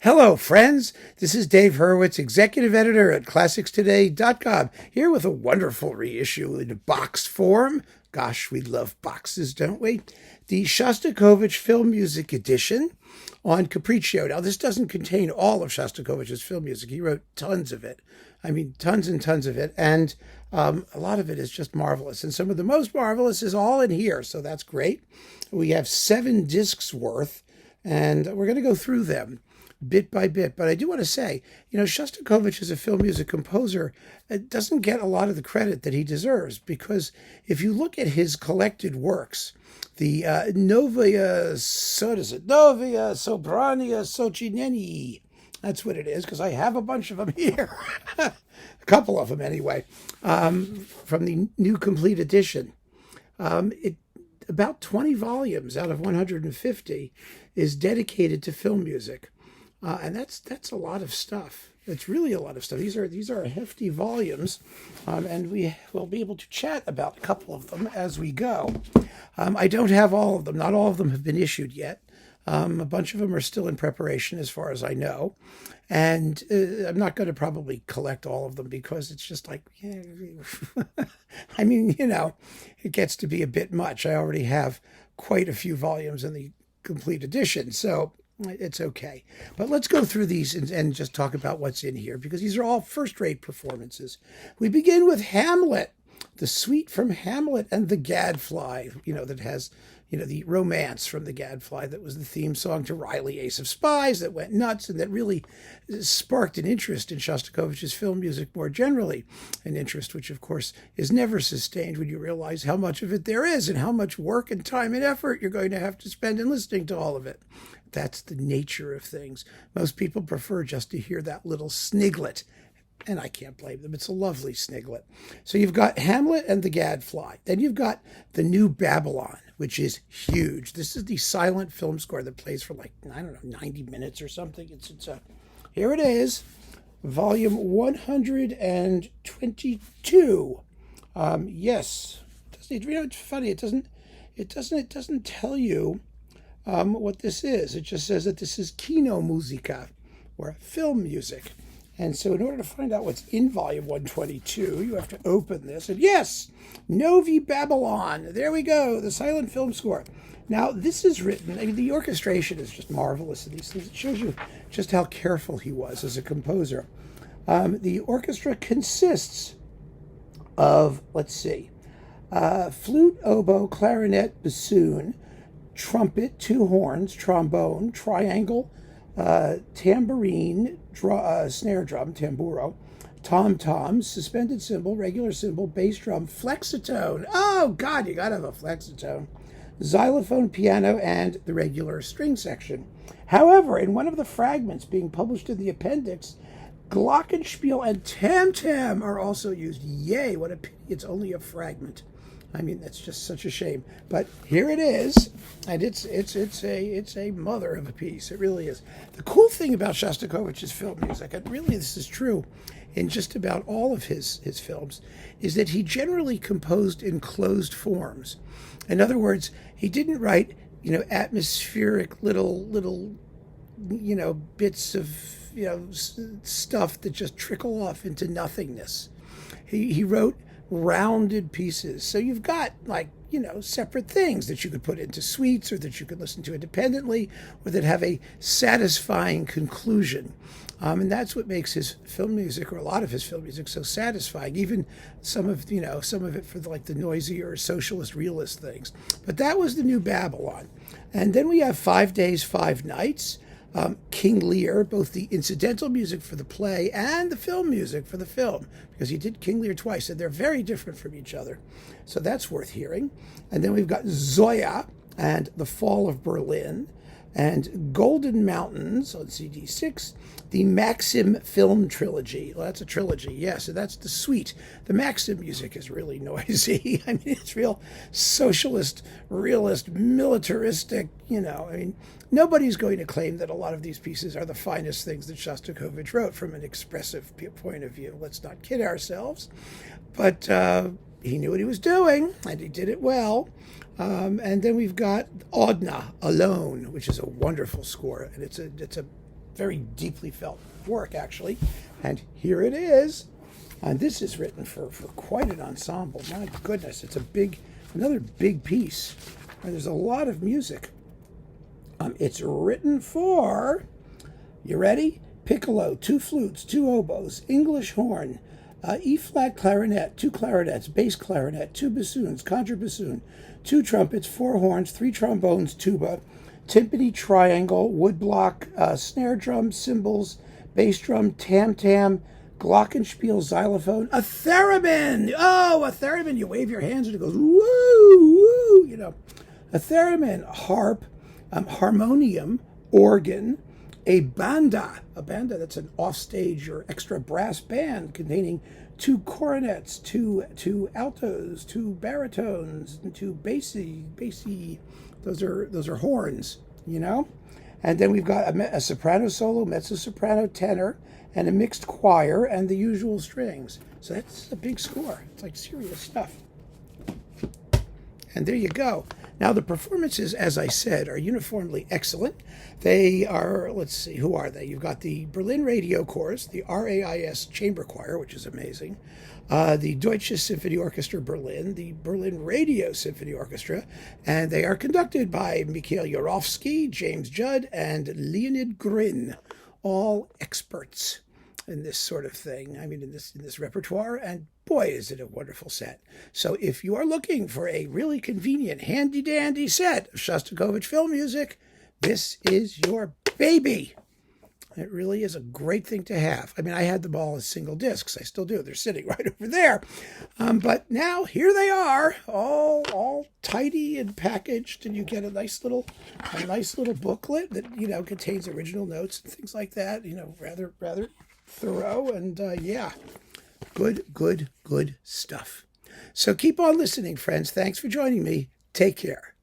Hello, friends. This is Dave Hurwitz, executive editor at ClassicsToday.com, here with a wonderful reissue in box form. Gosh, we love boxes, don't we? The Shostakovich Film Music Edition on Capriccio. Now, this doesn't contain all of Shostakovich's film music. He wrote tons of it. I mean, tons and tons of it. And a lot of it is just marvelous. And some of the most marvelous is all in here, so that's great. We have 7 discs worth, and we're going to go through them bit by bit. But I do want to say, Shostakovich as a film music composer doesn't get a lot of the credit that he deserves, because if you look at his collected works, the Novaya Sobrania Sochineni, that's what it is, because I have a bunch of them here. A couple of them anyway, from the new complete edition. About 20 volumes out of 150 is dedicated to film music. And that's a lot of stuff. It's really a lot of stuff. These are hefty volumes, and we will be able to chat about a couple of them as we go. I don't have all of them. Not all of them have been issued yet. A bunch of them are still in preparation, as far as I know. And I'm not going to probably collect all of them, because it's just like, I mean, it gets to be a bit much. I already have quite a few volumes in the complete edition, so it's okay. But let's go through these and just talk about what's in here, because these are all first-rate performances. We begin with Hamlet, the suite from Hamlet and the Gadfly, that has, the romance from the Gadfly that was the theme song to Riley, Ace of Spies, that went nuts and that really sparked an interest in Shostakovich's film music more generally, an interest which, of course, is never sustained when you realize how much of it there is and how much work and time and effort you're going to have to spend in listening to all of it. That's the nature of things. Most people prefer just to hear that little sniglet, and I can't blame them. It's a lovely sniglet. So you've got Hamlet and the Gadfly. Then you've got the New Babylon, which is huge. This is the silent film score that plays for 90 minutes or something. Here it is, volume 122. Yes, it's funny. It doesn't tell you what this is. It just says that this is Kino Musica, or film music. And so in order to find out what's in volume 122, you have to open this. And yes, Novi Babylon. There we go, the silent film score. Now, this is written, the orchestration is just marvelous in these things. It shows you just how careful he was as a composer. The orchestra consists of, flute, oboe, clarinet, bassoon, trumpet, 2 horns, trombone, triangle, tambourine, snare drum, tamburo, tom-tom, suspended cymbal, regular cymbal, bass drum, flexitone. Oh, God, you got to have a flexitone. Xylophone, piano, and the regular string section. However, in one of the fragments being published in the appendix, glockenspiel and tam-tam are also used. Yay, what a pity it's only a fragment. That's just such a shame. But here it is, and it's a mother of a piece. It really is. The cool thing about Shostakovich's film music, and really this is true in just about all of his films, is that he generally composed in closed forms. In other words, he didn't write, atmospheric little bits of, stuff that just trickle off into nothingness. He wrote rounded pieces. So you've got separate things that you could put into suites, or that you could listen to independently, or that have a satisfying conclusion. And that's what makes his film music, or a lot of his film music, so satisfying. Even some of it for the noisier socialist realist things. But that was the New Babylon. And then we have 5 Days, 5 Nights, King Lear, both the incidental music for the play and the film music for the film, because he did King Lear twice, and they're very different from each other. So that's worth hearing. And then we've got Zoya and The Fall of Berlin, and Golden Mountains on CD6, the Maxim film trilogy. Well, that's a trilogy, yes, so that's the suite. The Maxim music is really noisy. It's real socialist, realist, militaristic, nobody's going to claim that a lot of these pieces are the finest things that Shostakovich wrote from an expressive point of view. Let's not kid ourselves. But he knew what he was doing, and he did it well. And then we've got Odna, Alone, which is a wonderful score, and it's a very deeply felt work, actually. And here it is. And this is written for quite an ensemble. My goodness, it's another big piece. And there's a lot of music. It's written for, you ready? Piccolo, 2 flutes, 2 oboes, English horn, E-flat clarinet, 2 clarinets, bass clarinet, 2 bassoons, contrabassoon, 2 trumpets, 4 horns, 3 trombones, tuba, timpani, triangle, woodblock, snare drum, cymbals, bass drum, tam-tam, glockenspiel, xylophone, a theremin. Oh, a theremin. You wave your hands and it goes woo, woo, you know. A theremin, harp, harmonium, organ, a banda. A banda, that's an offstage or extra brass band containing 2 cornets, 2 altos, 2 baritones, and 2 bassy. Those are horns, you know. And then we've got a soprano solo, mezzo-soprano, tenor, and a mixed choir, and the usual strings. So that's a big score. It's like serious stuff. And there you go. Now, the performances, as I said, are uniformly excellent. They are, let's see, who are they? You've got the Berlin Radio Chorus, the RAIS Chamber Choir, which is amazing, the Deutsche Symphony Orchestra Berlin, the Berlin Radio Symphony Orchestra, and they are conducted by Mikhail Yorovsky, James Judd, and Leonid Grin, all experts in this sort of thing. I mean, in this repertoire, and boy, is it a wonderful set. So if you are looking for a really convenient, handy-dandy set of Shostakovich film music, this is your baby. It really is a great thing to have. I mean, I had them all as single discs. I still do. They're sitting right over there. But now here they are, all tidy and packaged, and you get a nice little booklet that, you know, contains original notes and things like that. You know, rather thorough, and yeah, good stuff. So keep on listening, friends. Thanks for joining me. Take care.